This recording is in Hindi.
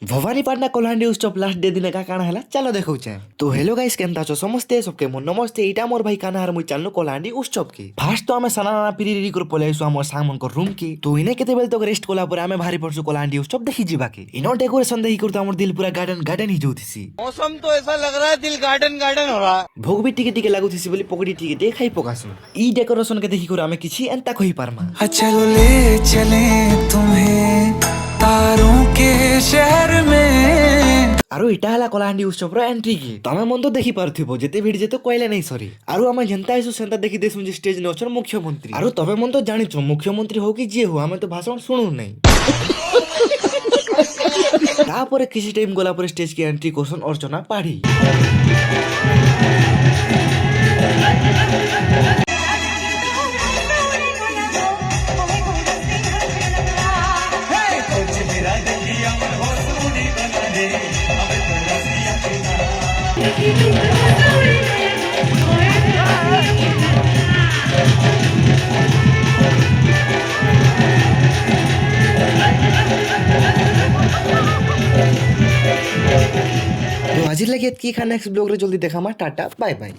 भवानीपाटना कलाहांडी उत्सव लास्ट डे दिन का काना है चलो देखौचे। तो हेलो गाइस केनता छो समस्ते सबके मन नमस्ते इटा मोर भाई काना हर मुई चलनो कलाहांडी उत्सव के फास्ट तो आमे सनाना पिरी रेडी कर पलेसु हमर सामान को रूम के तो इने केते बेल तो रेस्ट कोला पर आमे भारी पड़सु कलाहांडी उत्सव देखि जीवा के इनो डेकोरेशन देखि कर तो हमर दिल पूरा गार्डन गार्डन ही जोथिसी। मौसम तो ऐसा लग रहा है दिल गार्डन गार्डन हो रहा है। भोग भी टिके टिके लागुथिसी बोली पकड़ी टिके देखाई पकासु ई डेकोरेशन के देखि कर आमे किछि एंता कहि पारमा। चलो ले चले तुम्हें तारों के शहर में। आरो इटा हला कलाहांडी उत्सव रो एंट्री की तमे मन तो देखि पारथिबो जेते भिड जेते कोइले नै सरी आरो आमे जनता आइसु सेंता देखि देसु जे स्टेज ने अछन मुख्यमंत्री आरो तबे मन तो जानिछो मुख्यमंत्री हो कि जे हो आमे तो भाषण सुनु नै। तापर किसी टाइम गोला पर स्टेज की एंट्री करसन अर्चना पाड़ी तो आज लगे की नेक्स्ट ब्लॉग रे जल्दी देखा टाटा बाय बाय।